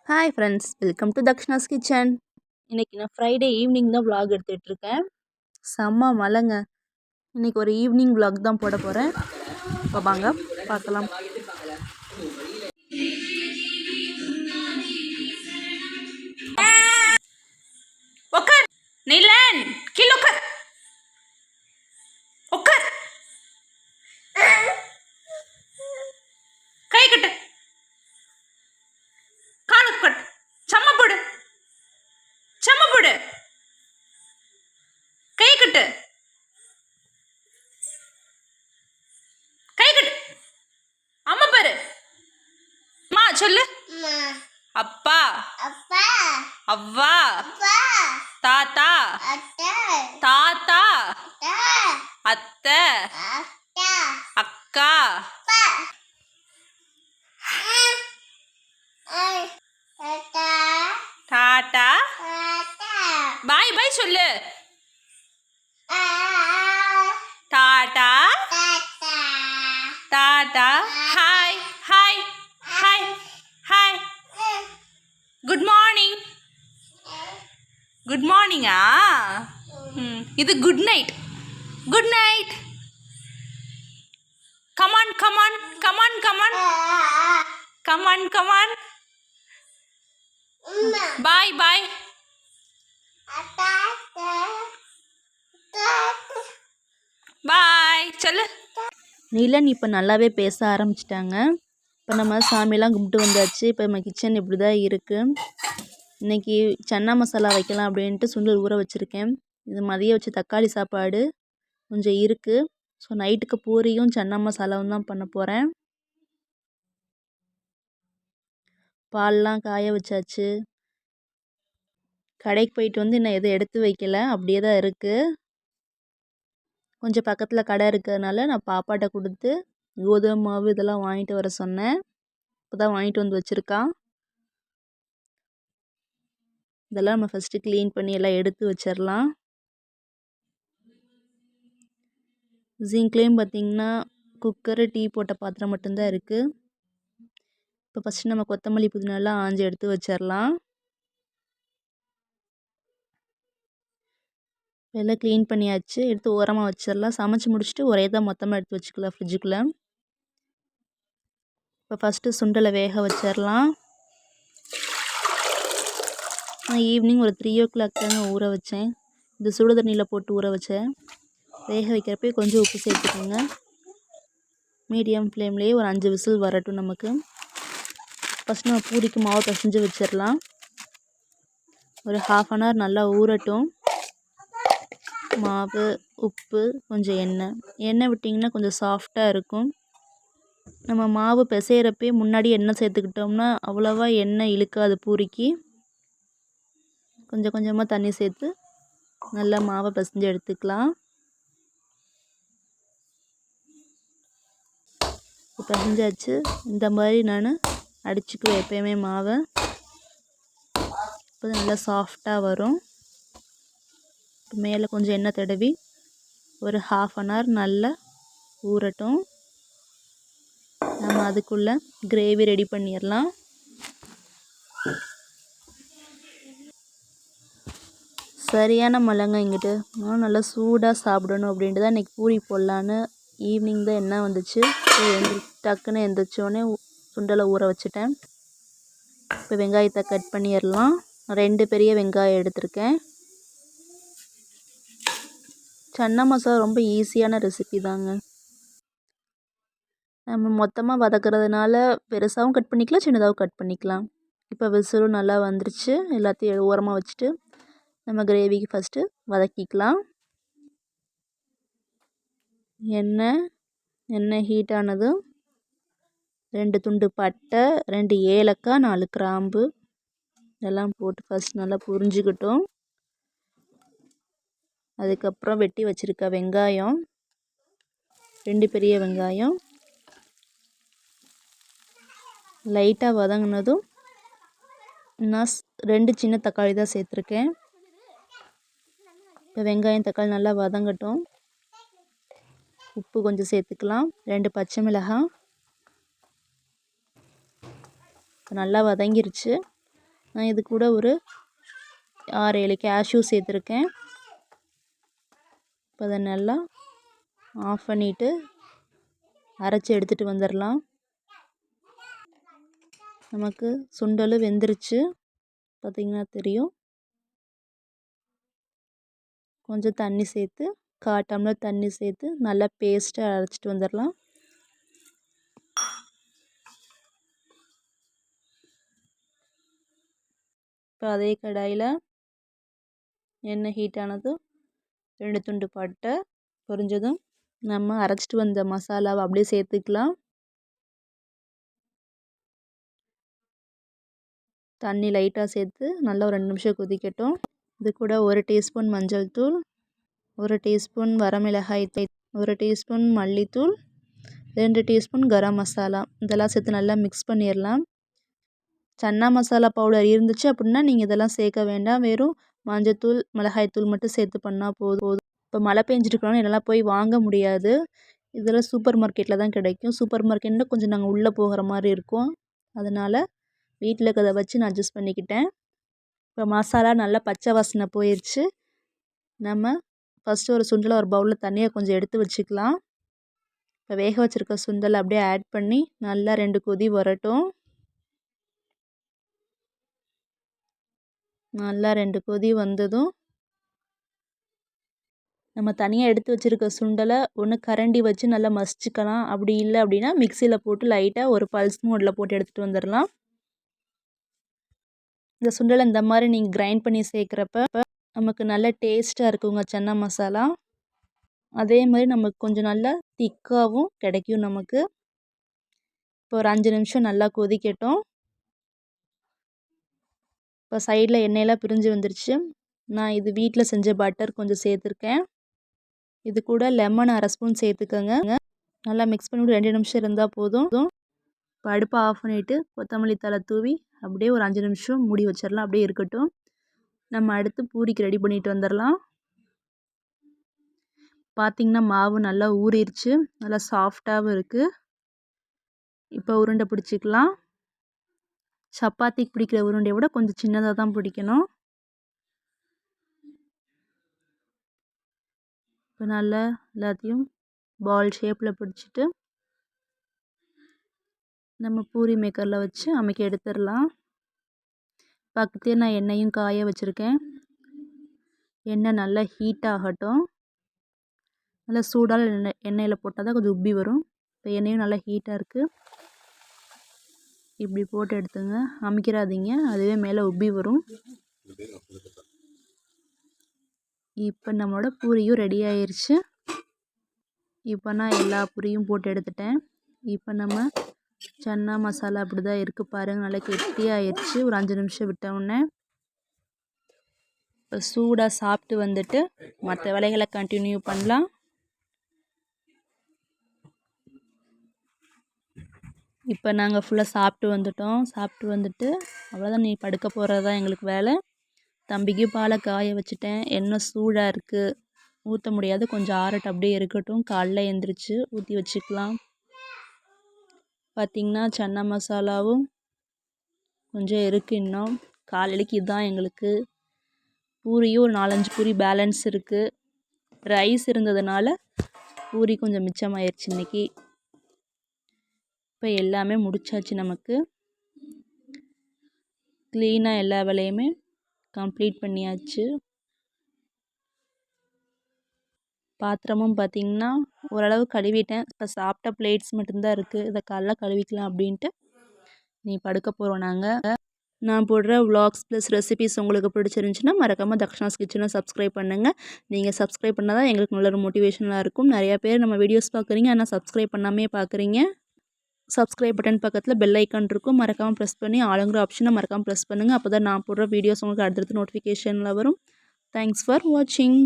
Hi friends, welcome to Dakshana's kitchen. இன்றைக்கி நான் Friday evening தான் vlog எடுத்துகிட்ருக்கேன். செம்ம மழைங்க. இன்றைக்கி ஒரு ஈவினிங் vlog தான் போட போகிறேன். இப்போ வாங்க பார்க்கலாம். உட்கார் நீலன், கீழே உட்கார். உட்கார். கை கட்டு, காலு கட்டு, சம்ம போடு, சம்ம போடு, கை கட்டு, கை கட்டு. அம்மா பாரு. அம்மா சொல்லு. அப்பா, அவ்வா, தாத்தா, தாத்தா, அத்தை, அக்கா, டாட்டா, பாய் பாய் சொல்லு. Tata, tata, hi hi hi hi. Good morning. Good மார்னிங்கா? இது good night. Good night. Come on come on come on come on come on come on. Bye bye. Bye சொல்லு. நீலன் இப்போ நல்லாவே பேச ஆரம்பிச்சிட்டாங்க. இப்போ நம்ம சாமியெல்லாம் கும்பிட்டு வந்தாச்சு. இப்போ நம்ம கிச்சன் இப்படி தான் இருக்குது. இன்றைக்கி சன்னா மசாலா வைக்கலாம் அப்படின்ட்டு சுண்டல் ஊற வச்சுருக்கேன். இது மதியம் வச்சு தக்காளி சாப்பாடு கொஞ்சம் இருக்குது. ஸோ நைட்டுக்கு பூரியும் சன்னா மசாலாவும் தான் பண்ண போகிறேன். பால்லாம் காய வச்சாச்சு. கடைக்கு போயிட்டு வந்து இன்னும் எதுவும் எடுத்து வைக்கல, அப்படியே தான் இருக்குது. கொஞ்சம் பக்கத்தில் கடை இருக்கிறதுனால நான் பாப்பாட்ட கொடுத்து கோதுமை மாவு இதெல்லாம் வாங்கிட்டு வர சொன்னேன். இப்போ தான் வாங்கிட்டு வந்து வச்சுருக்கான். இதெல்லாம் நம்ம ஃபஸ்ட்டு க்ளீன் பண்ணி எல்லாம் எடுத்து வச்சிடலாம். ஜிங்க்லேயும் பார்த்திங்கன்னா குக்கரு, டீ போட்ட பாத்திரம் மட்டும்தான் இருக்குது. இப்போ ஃபஸ்ட்டு நம்ம கொத்தமல்லி புதினாலாம் ஆஞ்சி எடுத்து வச்சிடலாம். எல்லாம் க்ளீன் பண்ணியாச்சு. எடுத்து ஓரமாக வச்சிடலாம். சமைச்சு முடிச்சுட்டு ஒரே தான் மொத்தமாக எடுத்து வச்சுக்கலாம் ஃப்ரிட்ஜுக்குள்ளே. இப்போ ஃபஸ்ட்டு சுண்டலை வேக வச்சிடலாம். நான் ஈவினிங் ஒரு 3 o'clock தாங்க ஊற வச்சேன். இது சுடு தண்ணியில் போட்டு ஊற வச்சேன். வேக வைக்கிறப்ப கொஞ்சம் உப்பு சேர்த்துக்கோங்க. மீடியம் ஃப்ளேம்லேயே ஒரு 5 விசில் வரட்டும் நமக்கு. ஃபஸ்ட் நம்ம பூரிக்கு மாவு பிசைஞ்சு வச்சிடலாம். ஒரு 1/2 an hour நல்லா ஊறட்டும். மாவு, உப்பு, கொஞ்சம் எண்ணெய் விட்டிங்கன்னா கொஞ்சம் சாஃப்டாக இருக்கும். நம்ம மாவு பிசைகிறப்பே முன்னாடி எண்ணெய் சேர்த்துக்கிட்டோம்னா அவ்வளோவா எண்ணெய் இழுக்காது பூரிக்கு. கொஞ்சம் கொஞ்சமாக தண்ணி சேர்த்து நல்லா மாவை பிசைஞ்சு எடுத்துக்கலாம். பிசைஞ்சாச்சு. இந்த மாதிரி நான் அடிச்சுக்குவேன் எப்போயுமே மாவை. இப்போ நல்லா சாஃப்டாக வரும். இப்போ மேலே கொஞ்சம் எண்ணெய் தடவி ஒரு 1/2 an hour நல்லா ஊறட்டும். நம்ம அதுக்குள்ளே கிரேவி ரெடி பண்ணிடலாம். சரியான மழைங்க இங்கிட்டு. நான் நல்லா சூடாக சாப்பிடணும் அப்படின்ட்டு தான் இன்றைக்கி பூரி போடலான்னு ஈவினிங் தான் என்ன வந்துச்சு. டக்குன்னு எந்திரிச்சோடனே சுண்டலை ஊற வச்சுட்டேன். இப்போ வெங்காயத்தை கட் பண்ணிடலாம். 2 பெரிய வெங்காயம் எடுத்திருக்கேன். சன்னா மசாலா ரொம்ப ஈஸியான ரெசிபி தாங்க. நம்ம மொத்தமாக வதக்கிறதுனால பெருசாகவும் கட் பண்ணிக்கலாம், சின்னதாகவும் கட் பண்ணிக்கலாம். இப்போ விசிலும் நல்லா வந்துருச்சு. எல்லாத்தையும் ஓரமாக வச்சுட்டு நம்ம கிரேவிக்கு ஃபஸ்ட்டு வதக்கிக்கலாம். எண்ணெய் ஹீட் ஆனதும் 2 துண்டு பட்டை, 2 ஏலக்காய், 4 கிராம்பு இதெல்லாம் போட்டு ஃபஸ்ட் நல்லா புரிஞ்சுக்கிட்டோம். அதுக்கப்புறம் வெட்டி வச்சுருக்க வெங்காயம், 2 பெரிய வெங்காயம் லைட்டாக வதங்கினதும் நான் 2 சின்ன தக்காளி தான் சேர்த்துருக்கேன். இப்போ வெங்காயம் தக்காளி நல்லா வதங்கட்டும். உப்பு கொஞ்சம் சேர்த்துக்கலாம். 2 பச்சை மிளகாய். நல்லா வதங்கிருச்சு. நான் இது கூட ஒரு 6-7 கேஷ்யூ சேர்த்துருக்கேன். இப்போ அதை நல்லா ஆஃப் பண்ணிவிட்டு அரைச்சி எடுத்துகிட்டு வந்துடலாம். நமக்கு சுண்டல் வெந்துருச்சு, பார்த்திங்கன்னா தெரியும். கொஞ்சம் தண்ணி சேர்த்து 1/4 டம்ளர் தண்ணி சேர்த்து நல்லா பேஸ்ட்டாக அரைச்சிட்டு வந்துடலாம். இப்போ அதே கடாயில் எண்ணெய் ஹீட் ஆனதும் 2 துண்டு பட்டை பொரிஞ்சதும் நம்ம அரைச்சிட்டு வந்த மசாலாவை அப்படியே சேர்த்துக்கலாம். தண்ணி லைட்டாக சேர்த்து நல்லா ஒரு 2 நிமிஷம் கொதிக்கட்டும். இது கூட 1 டீஸ்பூன் மஞ்சள் தூள், 1 டீஸ்பூன் வரமிளகாய் தூள், 1 டீஸ்பூன் மல்லித்தூள், 2 டீஸ்பூன் கரம் மசாலா இதெல்லாம் சேர்த்து நல்லா மிக்ஸ் பண்ணிடலாம். சன்னா மசாலா பவுடர் இருந்துச்சு அப்படின்னா நீங்கள் இதெல்லாம் சேர்க்க வேண்டாம். வெறும் மஞ்சத்தூள் மிளகாய்த்தூள் மட்டும் சேர்த்து பண்ணால் போதும். இப்போ மழை பெஞ்சிட்டுருக்கனால என்னால் போய் வாங்க முடியாது. இதெல்லாம் சூப்பர் மார்க்கெட்டில் தான் கிடைக்கும். சூப்பர் மார்க்கெட்டில் கொஞ்சம் நாங்கள் உள்ளே போகிற மாதிரி இருக்கும். அதனால் வீட்டில் இருக்கிறத வச்சு நான் அட்ஜஸ்ட் பண்ணிக்கிட்டேன். இப்போ மசாலா நல்லா பச்சை வாசனை போயிடுச்சு. நம்ம ஃபஸ்ட்டு ஒரு சுண்டலை ஒரு பவுலில் தண்ணியை கொஞ்சம் எடுத்து வச்சுக்கலாம். இப்போ வேக வச்சுருக்க சுண்டலை அப்படியே ஆட் பண்ணி நல்லா 2 கொதி வரட்டும். நல்லா 2 கொதி வந்ததும் நம்ம தனியாக எடுத்து வச்சுருக்க சுண்டலை ஒன்று கரண்டி வச்சு நல்லா மசிச்சுக்கலாம். அப்படி இல்லை அப்படின்னா மிக்சியில் போட்டு லைட்டாக ஒரு பல்ஸ் மோடில் போட்டு எடுத்துகிட்டு வந்துடலாம். இந்த சுண்டலை இந்த மாதிரி நீங்கள் கிரைண்ட் பண்ணி சேர்க்குறப்ப நமக்கு நல்ல டேஸ்ட்டாக இருக்குங்க சன்னா மசாலா. அதே மாதிரி நமக்கு கொஞ்சம் நல்லா திக்காகவும் கிடைக்கும் நமக்கு. இப்போ ஒரு 5 நிமிஷம் நல்லா கொதிக்கட்டும். இப்போ சைடில் எண்ணெயெல்லாம் பிரிஞ்சு வந்துருச்சு. நான் இது வீட்டில் செஞ்ச பட்டர் கொஞ்சம் சேர்த்துருக்கேன். இது கூட லெமன் 1/2 ஸ்பூன் சேர்த்துக்கோங்க. நல்லா மிக்ஸ் பண்ணி 2 நிமிஷம் இருந்தால் போதும். இப்போ அடுப்பை ஆஃப் பண்ணிவிட்டு கொத்தமல்லி தழை தூவி அப்படியே ஒரு 5 நிமிஷம் மூடி வச்சிடலாம். அப்படியே இருக்கட்டும். நம்ம அடுத்து பூரிக்கு ரெடி பண்ணிட்டு வந்துடலாம். பார்த்திங்கன்னா மாவு நல்லா ஊறிடுச்சு, நல்லா சாஃப்டாகவும் இருக்குது. இப்போ உருண்டை பிடிச்சிக்கலாம். சப்பாத்திக்கு பிடிக்கிற உருண்டையை விட கொஞ்சம் சின்னதாக தான் பிடிக்கணும். இப்போ நல்லா எல்லாத்தையும் பால் ஷேப்பில் பிடிச்சிட்டு நம்ம பூரி மேக்கரில் வச்சு அமைக்க எடுத்துடலாம். பக்கத்துலேயே நான் எண்ணெயும் காய வச்சுருக்கேன். எண்ணெய் நல்லா ஹீட் ஆகட்டும். நல்லா சூடான எண்ணெயில் போட்டால் தான் கொஞ்சம் உப்பி வரும். இப்போ எண்ணெயும் நல்லா ஹீட்டாக இருக்குது. இப்படி போட்டு எடுத்துங்க, அமைக்கிறாதீங்க, அதுவே மேலே உப்பி வரும். இப்போ நம்மளோட பூரியும் ரெடி ஆயிடுச்சு. இப்போ நான் எல்லா பூரியும் போட்டு எடுத்துட்டேன். இப்போ நம்ம சன்னா மசாலா அப்படி தான் இருக்குது பாருங்கள், நல்லா கெட்டியாகிடுச்சு. ஒரு 5 நிமிஷம் விட்டவுடனே இப்போ சூடாக சாப்பிட்டு வந்துட்டு மற்ற வேலைகளை கண்டினியூ பண்ணலாம். இப்போ நாங்கள் ஃபுல்லாக சாப்பிட்டு வந்துட்டோம். சாப்பிட்டு வந்துட்டு அவ்வளோதான், நீ படுக்க போகிறது தான் எங்களுக்கு வேலை. தம்பிக்கு பாலை காய வச்சுட்டேன். எண்ணெய் சூடாக இருக்குது, ஊற்ற முடியாது, கொஞ்சம் ஆறட்டும், அப்படியே இருக்கட்டும். காலைல எழுந்திரிச்சு ஊற்றி வச்சுக்கலாம். பார்த்திங்கன்னா சன்னா மசாலாவும் கொஞ்சம் இருக்குது இன்னும். காலையிலைக்கு இதுதான் எங்களுக்கு. பூரியும் ஒரு 4-5 பூரி பேலன்ஸ் இருக்குது. ரைஸ் இருந்ததுனால பூரி கொஞ்சம் மிச்சமாயிருச்சு இன்றைக்கி. இப்போ எல்லாமே முடிச்சாச்சு. நமக்கு க்ளீனாக எல்லா வேலையுமே கம்ப்ளீட் பண்ணியாச்சு. பாத்திரமும் பார்த்திங்கன்னா ஓரளவு கழுவிட்டேன். இப்போ சாப்பிட்ட பிளேட்ஸ் மட்டும்தான் இருக்குது. இதை காலைல கழுவிக்கலாம் அப்படின்ட்டு நீ படுக்க போகிறோம் நாங்கள். நான் போடுற vlogs ப்ளஸ் ரெசிபிஸ் உங்களுக்கு பிடிச்சிருந்துச்சுன்னா மறக்காமல் தக்ஷனாஸ் கிச்சனை சப்ஸ்கிரைப் பண்ணுங்கள். நீங்கள் சப்ஸ்கிரைப் பண்ணால் தான் எங்களுக்கு நல்ல ஒரு மோட்டிவேஷனாக இருக்கும். நிறையா பேர் நம்ம வீடியோஸ் பார்க்குறீங்க, ஆனால் சப்ஸ்கிரைப் பண்ணாமே பார்க்குறீங்க. சப்ஸ்கிரைப் பட்டன் பக்கத்தில் பெல் ஐக்கான் இருக்கும், மறக்காமல் ப்ரெஸ் பண்ணி ஆளுங்கிற ஆப்ஷனை மறக்காமல் ப்ரெஸ் பண்ணுங்கள். அப்போ தான் நான் போடுற வீடியோஸ் உங்களுக்கு அடுத்தடுத்து நோட்டிஃபிகேஷனில் வரும். தேங்க்ஸ் ஃபார் வாட்சிங்.